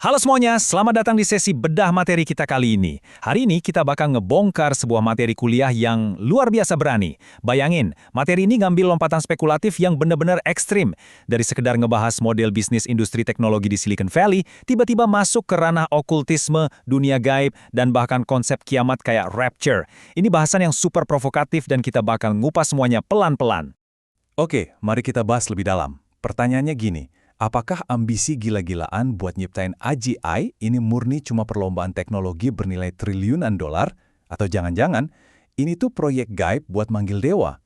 Halo semuanya, selamat datang di sesi bedah materi kita kali ini. Hari ini kita bakal ngebongkar sebuah materi kuliah yang luar biasa berani. Bayangin, materi ini ngambil lompatan spekulatif yang benar-benar ekstrim. Dari sekedar ngebahas model bisnis industri teknologi di Silicon Valley, tiba-tiba masuk ke ranah okultisme, dunia gaib, dan bahkan konsep kiamat kayak rapture. Ini bahasan yang super provokatif dan kita bakal ngupas semuanya pelan-pelan. Oke, mari kita bahas lebih dalam. Pertanyaannya gini, apakah ambisi gila-gilaan buat nyiptain AGI ini murni cuma perlombaan teknologi bernilai triliunan dolar? Atau jangan-jangan, ini tuh proyek gaib buat manggil dewa?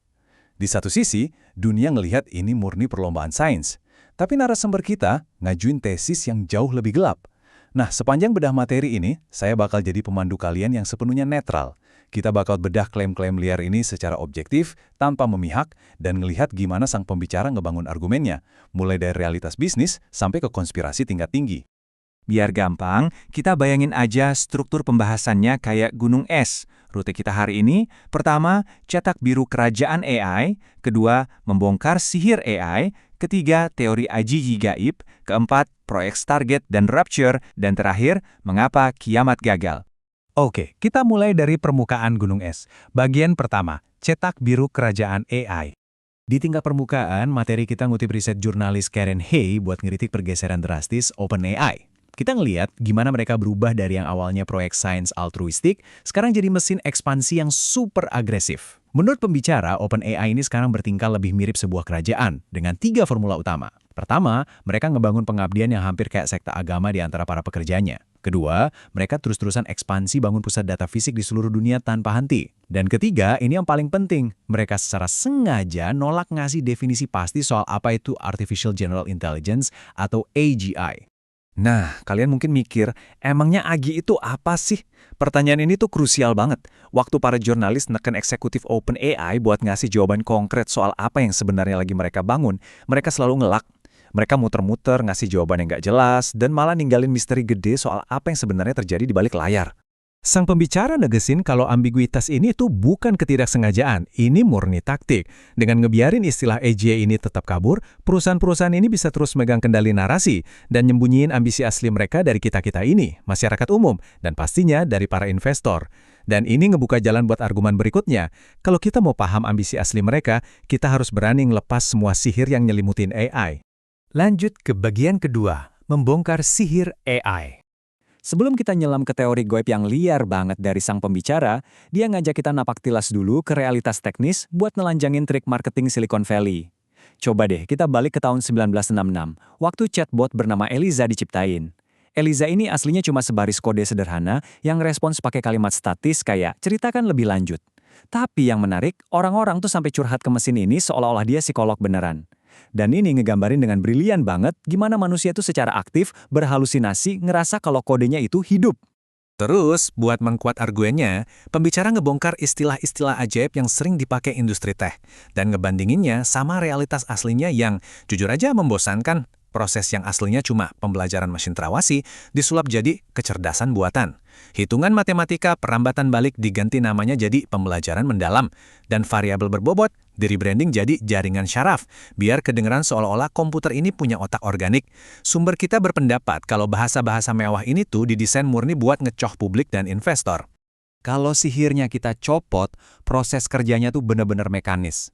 Di satu sisi, dunia ngelihat ini murni perlombaan sains. Tapi narasumber kita ngajuin tesis yang jauh lebih gelap. Nah, sepanjang bedah materi ini, saya bakal jadi pemandu kalian yang sepenuhnya netral. Kita bakal bedah klaim-klaim liar ini secara objektif, tanpa memihak, dan ngelihat gimana sang pembicara ngebangun argumennya, mulai dari realitas bisnis sampai ke konspirasi tingkat tinggi. Biar gampang, kita bayangin aja struktur pembahasannya kayak gunung es. Rute kita hari ini, pertama, cetak biru kerajaan AI, kedua, membongkar sihir AI, ketiga, teori AGI gaib, keempat, proyek Stargate dan Rapture, dan terakhir, mengapa kiamat gagal. Oke, kita mulai dari permukaan gunung es. Bagian pertama, cetak biru kerajaan AI. Di tingkat permukaan, materi kita ngutip riset jurnalis Karen Hay buat ngeritik pergeseran drastis OpenAI. Kita ngeliat gimana mereka berubah dari yang awalnya proyek sains altruistik, sekarang jadi mesin ekspansi yang super agresif. Menurut pembicara, OpenAI ini sekarang bertingkah lebih mirip sebuah kerajaan, dengan 3 formula utama. Pertama, mereka ngebangun pengabdian yang hampir kayak sekte agama di antara para pekerjanya. Kedua, mereka terus-terusan ekspansi bangun pusat data fisik di seluruh dunia tanpa henti. Dan ketiga, ini yang paling penting, mereka secara sengaja nolak ngasih definisi pasti soal apa itu Artificial General Intelligence atau AGI. Nah, kalian mungkin mikir, emangnya AGI itu apa sih? Pertanyaan ini tuh krusial banget. Waktu para jurnalis neken eksekutif OpenAI buat ngasih jawaban konkret soal apa yang sebenarnya lagi mereka bangun, mereka selalu ngelak. Mereka muter-muter ngasih jawaban yang nggak jelas, dan malah ninggalin misteri gede soal apa yang sebenarnya terjadi di balik layar. Sang pembicara negesin kalau ambiguitas ini tuh bukan ketidaksengajaan, ini murni taktik. Dengan ngebiarin istilah AGI ini tetap kabur, perusahaan-perusahaan ini bisa terus megang kendali narasi dan nyembunyiin ambisi asli mereka dari kita-kita ini, masyarakat umum, dan pastinya dari para investor. Dan ini ngebuka jalan buat argumen berikutnya. Kalau kita mau paham ambisi asli mereka, kita harus berani ngelepas semua sihir yang nyelimutin AI. Lanjut ke bagian kedua, membongkar sihir AI. Sebelum kita nyelam ke teori goib yang liar banget dari sang pembicara, dia ngajak kita napak tilas dulu ke realitas teknis buat nelanjangin trik marketing Silicon Valley. Coba deh kita balik ke tahun 1966, waktu chatbot bernama Eliza diciptain. Eliza ini aslinya cuma sebaris kode sederhana yang respons pakai kalimat statis kayak ceritakan lebih lanjut. Tapi yang menarik, orang-orang tuh sampai curhat ke mesin ini seolah-olah dia psikolog beneran. Dan ini ngegambarin dengan brilian banget gimana manusia itu secara aktif berhalusinasi ngerasa kalau kodenya itu hidup. Terus, buat mengkuat argumennya, pembicara ngebongkar istilah-istilah ajaib yang sering dipakai industri tech dan ngebandinginnya sama realitas aslinya yang jujur aja membosankan. Proses yang aslinya cuma pembelajaran mesin trawasi disulap jadi kecerdasan buatan. Hitungan matematika perambatan balik diganti namanya jadi pembelajaran mendalam. Dan variabel berbobot di-rebranding jadi jaringan syaraf, biar kedengeran seolah-olah komputer ini punya otak organik. Sumber kita berpendapat kalau bahasa-bahasa mewah ini tuh didesain murni buat ngecoh publik dan investor. Kalau sihirnya kita copot, proses kerjanya tuh bener-bener mekanis.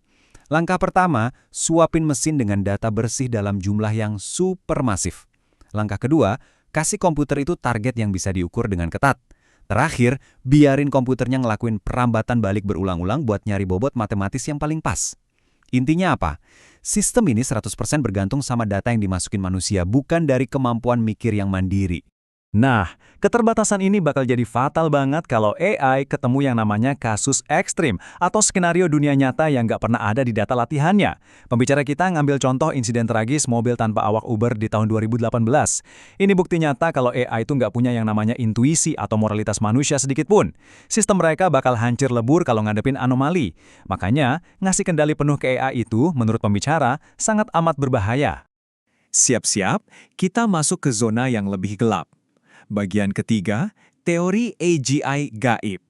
Langkah pertama, suapin mesin dengan data bersih dalam jumlah yang supermasif. Langkah kedua, kasih komputer itu target yang bisa diukur dengan ketat. Terakhir, biarin komputernya ngelakuin perambatan balik berulang-ulang buat nyari bobot matematis yang paling pas. Intinya apa? Sistem ini 100% bergantung sama data yang dimasukin manusia, bukan dari kemampuan mikir yang mandiri. Nah, keterbatasan ini bakal jadi fatal banget kalau AI ketemu yang namanya kasus ekstrim atau skenario dunia nyata yang nggak pernah ada di data latihannya. Pembicara kita ngambil contoh insiden tragis mobil tanpa awak Uber di tahun 2018. Ini bukti nyata kalau AI itu nggak punya yang namanya intuisi atau moralitas manusia sedikit pun. Sistem mereka bakal hancur lebur kalau ngadepin anomali. Makanya, ngasih kendali penuh ke AI itu, menurut pembicara, sangat amat berbahaya. Siap-siap, kita masuk ke zona yang lebih gelap. Bagian ketiga, teori AGI gaib.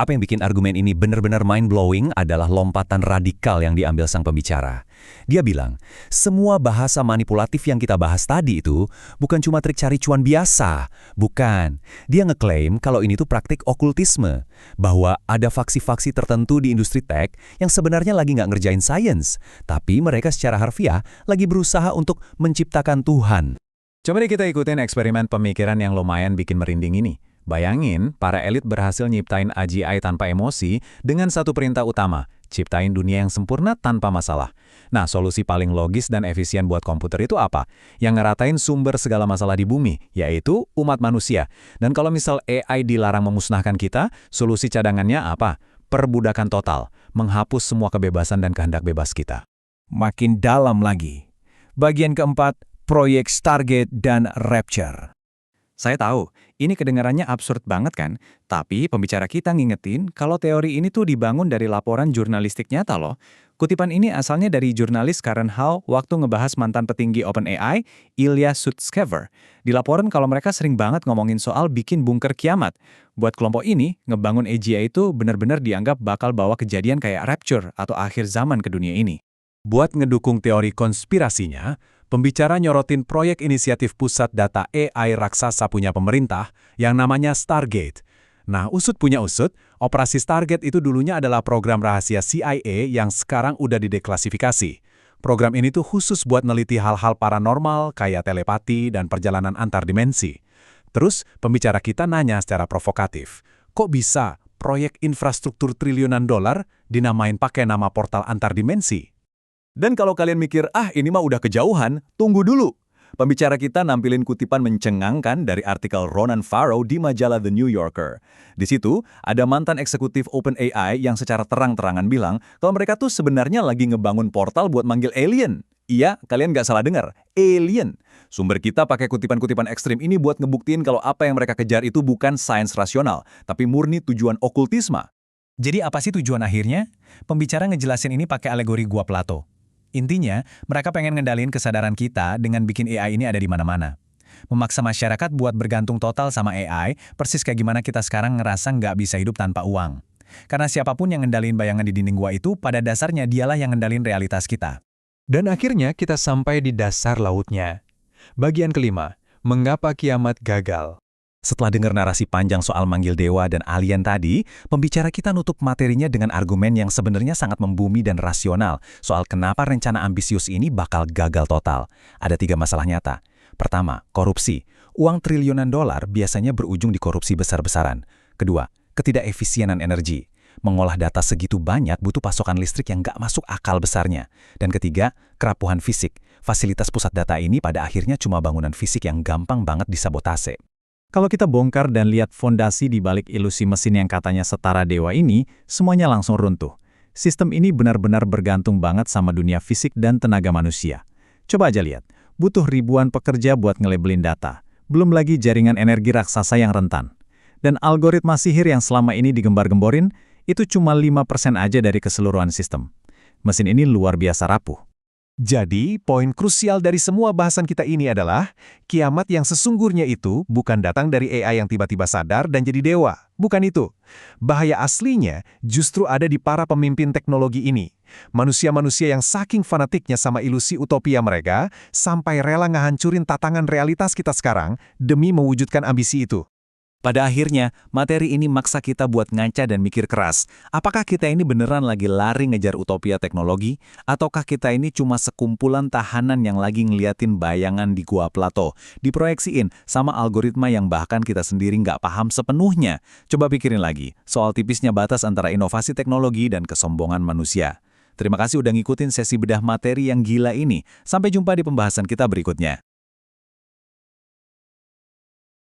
Apa yang bikin argumen ini benar-benar mind-blowing adalah lompatan radikal yang diambil sang pembicara. Dia bilang, semua bahasa manipulatif yang kita bahas tadi itu bukan cuma trik cari cuan biasa. Bukan. Dia ngeklaim kalau ini tuh praktik okultisme. Bahwa ada faksi-faksi tertentu di industri tech yang sebenarnya lagi nggak ngerjain sains. Tapi mereka secara harfiah lagi berusaha untuk menciptakan Tuhan. Coba deh kita ikutin eksperimen pemikiran yang lumayan bikin merinding ini. Bayangin, para elit berhasil nyiptain AGI tanpa emosi dengan satu perintah utama, ciptain dunia yang sempurna tanpa masalah. Nah, solusi paling logis dan efisien buat komputer itu apa? Yang ngeratain sumber segala masalah di bumi, yaitu umat manusia. Dan kalau misal AI dilarang memusnahkan kita, solusi cadangannya apa? Perbudakan total, menghapus semua kebebasan dan kehendak bebas kita. Makin dalam lagi. Bagian keempat, proyek Stargate dan Rapture. Saya tahu, ini kedengarannya absurd banget kan? Tapi pembicara kita ngingetin kalau teori ini tuh dibangun dari laporan jurnalistik nyata loh. Kutipan ini asalnya dari jurnalis Karen Hall waktu ngebahas mantan petinggi OpenAI, Ilya Sutskever. Di laporan kalau mereka sering banget ngomongin soal bikin bunker kiamat. Buat kelompok ini, ngebangun AGI itu benar-benar dianggap bakal bawa kejadian kayak rapture atau akhir zaman ke dunia ini. Buat ngedukung teori konspirasinya, pembicara nyorotin proyek inisiatif pusat data AI raksasa punya pemerintah yang namanya Stargate. Nah, usut punya usut, operasi Stargate itu dulunya adalah program rahasia CIA yang sekarang udah dideklasifikasi. Program ini tuh khusus buat neliti hal-hal paranormal kayak telepati dan perjalanan antar dimensi. Terus, pembicara kita nanya secara provokatif, kok bisa proyek infrastruktur triliunan dolar dinamain pakai nama portal antar dimensi? Dan kalau kalian mikir, ini mah udah kejauhan, tunggu dulu. Pembicara kita nampilin kutipan mencengangkan dari artikel Ronan Farrow di majalah The New Yorker. Di situ, ada mantan eksekutif OpenAI yang secara terang-terangan bilang kalau mereka tuh sebenarnya lagi ngebangun portal buat manggil alien. Iya, kalian nggak salah dengar, alien. Sumber kita pakai kutipan-kutipan ekstrim ini buat ngebuktiin kalau apa yang mereka kejar itu bukan sains rasional, tapi murni tujuan okultisme. Jadi apa sih tujuan akhirnya? Pembicara ngejelasin ini pakai alegori Gua Plato. Intinya, mereka pengen ngendaliin kesadaran kita dengan bikin AI ini ada di mana-mana. Memaksa masyarakat buat bergantung total sama AI, persis kayak gimana kita sekarang ngerasa nggak bisa hidup tanpa uang. Karena siapapun yang ngendaliin bayangan di dinding gua itu, pada dasarnya dialah yang ngendaliin realitas kita. Dan akhirnya kita sampai di dasar lautnya. Bagian kelima, mengapa kiamat gagal? Setelah dengar narasi panjang soal manggil dewa dan alien tadi, pembicara kita nutup materinya dengan argumen yang sebenarnya sangat membumi dan rasional soal kenapa rencana ambisius ini bakal gagal total. Ada 3 masalah nyata. Pertama, korupsi. Uang triliunan dolar biasanya berujung di korupsi besar-besaran. Kedua, ketidakefisienan energi. Mengolah data segitu banyak butuh pasokan listrik yang nggak masuk akal besarnya. Dan ketiga, kerapuhan fisik. Fasilitas pusat data ini pada akhirnya cuma bangunan fisik yang gampang banget disabotase. Kalau kita bongkar dan lihat fondasi di balik ilusi mesin yang katanya setara dewa ini, semuanya langsung runtuh. Sistem ini benar-benar bergantung banget sama dunia fisik dan tenaga manusia. Coba aja lihat, butuh ribuan pekerja buat ngelabelin data. Belum lagi jaringan energi raksasa yang rentan. Dan algoritma sihir yang selama ini digembar-gemborin, itu cuma 5% aja dari keseluruhan sistem. Mesin ini luar biasa rapuh. Jadi, poin krusial dari semua bahasan kita ini adalah, kiamat yang sesungguhnya itu bukan datang dari AI yang tiba-tiba sadar dan jadi dewa. Bukan itu. Bahaya aslinya justru ada di para pemimpin teknologi ini. Manusia-manusia yang saking fanatiknya sama ilusi utopia mereka, sampai rela ngehancurin tatanan realitas kita sekarang demi mewujudkan ambisi itu. Pada akhirnya, materi ini maksa kita buat ngaca dan mikir keras. Apakah kita ini beneran lagi lari ngejar utopia teknologi? Ataukah kita ini cuma sekumpulan tahanan yang lagi ngeliatin bayangan di Gua Plato, diproyeksiin sama algoritma yang bahkan kita sendiri nggak paham sepenuhnya? Coba pikirin lagi, soal tipisnya batas antara inovasi teknologi dan kesombongan manusia. Terima kasih udah ngikutin sesi bedah materi yang gila ini. Sampai jumpa di pembahasan kita berikutnya.